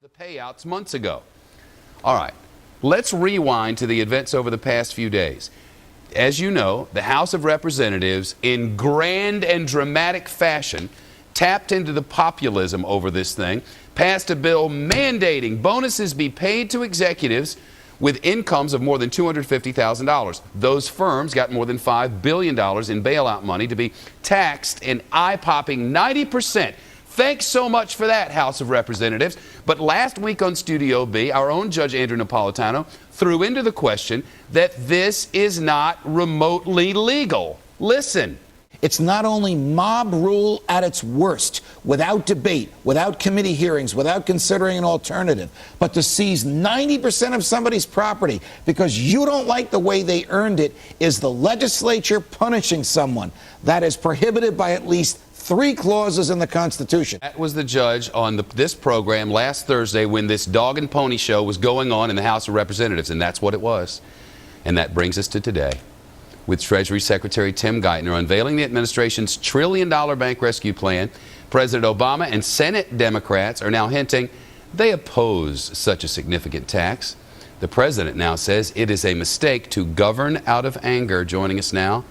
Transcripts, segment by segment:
The payouts months ago. All right, let's rewind to the events over the past few days. As you know, the House of Representatives, in grand and dramatic fashion, tapped into the populism over this thing, passed a bill mandating bonuses be paid to executives with incomes of more than $250,000. Those firms got more than $5 billion in bailout money to be taxed an eye-popping 90%. Thanks so much for that, House of Representatives. But last week on Studio B, our own Judge Andrew Napolitano threw into the question that this is not remotely legal. Listen. It's not only mob rule at its worst, without debate, without committee hearings, without considering an alternative, but to seize 90% of somebody's property because you don't like the way they earned it is the legislature punishing someone. That is prohibited by at least 3 clauses in the Constitution. That was the judge on this program last Thursday when this dog and pony show was going on in the House of Representatives, and that's what it was. And that brings us to today, with Treasury Secretary Tim Geithner unveiling the administration's $1 trillion bank rescue plan. President Obama and Senate Democrats are now hinting they oppose such a significant tax. The president now says it is a mistake to govern out of anger. Joining us now,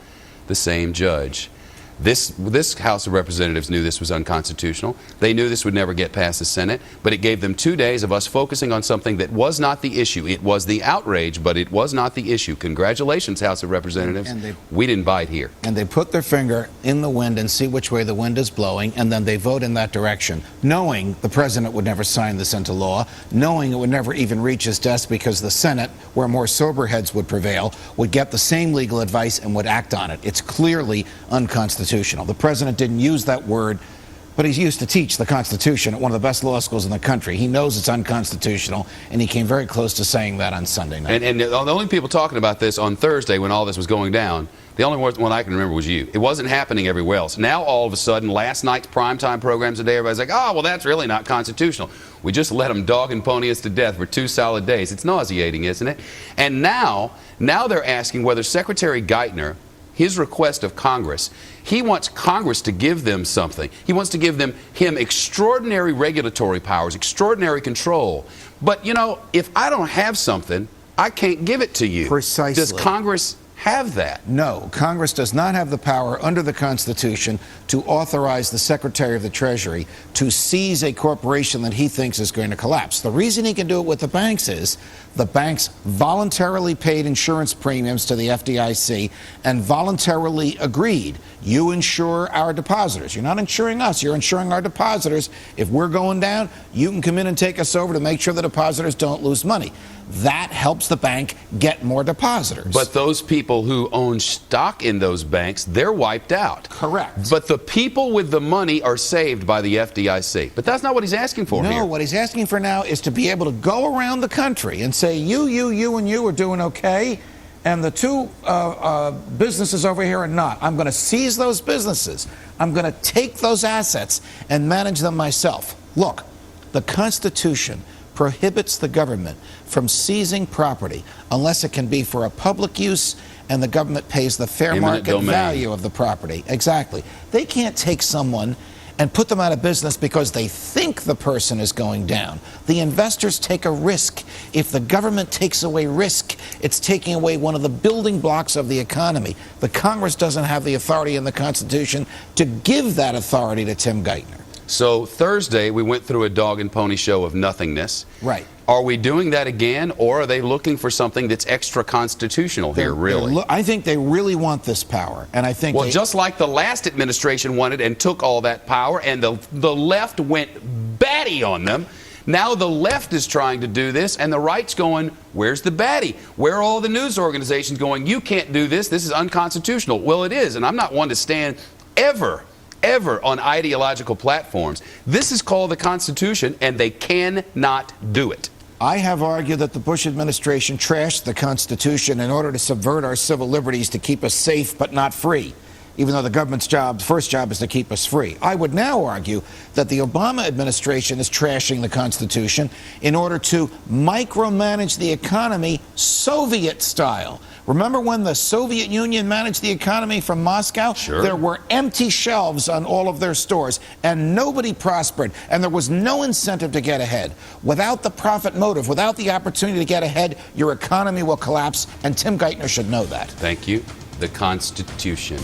the same judge. This House of Representatives knew this was unconstitutional. They knew this would never get past the Senate, but it gave them 2 days of us focusing on something that was not the issue. It was the outrage, but it was not the issue. Congratulations, House of Representatives. We didn't bite here. And they put their finger in the wind and see which way the wind is blowing, and then they vote in that direction, knowing the president would never sign this into law, knowing it would never even reach his desk because the Senate, where more sober heads would prevail, would get the same legal advice and would act on it. It's clearly unconstitutional. The president didn't use that word, but he's used to teach the Constitution at one of the best law schools in the country. He knows it's unconstitutional, and he came very close to saying that on Sunday night. And the only people talking about this on Thursday when all this was going down, the only one I can remember was you. It wasn't happening everywhere else. Now, all of a sudden, last night's primetime programs today, everybody's like, oh, well, that's really not constitutional. We just let them dog and pony us to death for 2 solid days. It's nauseating, isn't it? And now they're asking whether Secretary Geithner, his request of Congress, he wants Congress to give them something. He wants to give him extraordinary regulatory powers, extraordinary control. But, you know, if I don't have something, I can't give it to you. Precisely. Does Congress have that? No, Congress does not have the power under the Constitution to authorize the Secretary of the Treasury to seize a corporation that he thinks is going to collapse. The reason he can do it with the banks is the banks voluntarily paid insurance premiums to the FDIC and voluntarily agreed, you insure our depositors. You're not insuring us, you're insuring our depositors. If we're going down, you can come in and take us over to make sure the depositors don't lose money. That helps the bank get more depositors. But those people who own stock in those banks, they're wiped out. Correct. But the people with the money are saved by the FDIC. But that's not what he's asking for here. No, what he's asking for now is to be able to go around the country and say, you, and you are doing okay, and the 2 businesses over here are not. I'm going to seize those businesses. I'm going to take those assets and manage them myself. Look, the Constitution prohibits the government from seizing property unless it can be for a public use and the government pays the fair market value of the property. Exactly. They can't take someone and put them out of business because they think the person is going down. The investors take a risk. If the government takes away risk, it's taking away one of the building blocks of the economy. The Congress doesn't have the authority in the Constitution to give that authority to Tim Geithner. So Thursday, we went through a dog and pony show of nothingness. Right. Are we doing that again, or are they looking for something that's extra constitutional here, really? I think they really want this power, and I think just like the last administration wanted and took all that power, and the left went batty on them. Now the left is trying to do this, and the right's going, where's the baddie? Where are all the news organizations going, you can't do this, this is unconstitutional? Well, it is, and I'm not one to stand ever on ideological platforms. This is called the Constitution, and they cannot do it. I have argued that the Bush administration trashed the Constitution in order to subvert our civil liberties to keep us safe but not free. even though the government's first job is to keep us free. I would now argue that the Obama administration is trashing the Constitution in order to micromanage the economy Soviet style. Remember when the Soviet Union managed the economy from Moscow? Sure. There were empty shelves on all of their stores, and nobody prospered, and there was no incentive to get ahead. Without the profit motive, without the opportunity to get ahead, your economy will collapse, and Tim Geithner should know that. Thank you. The Constitution.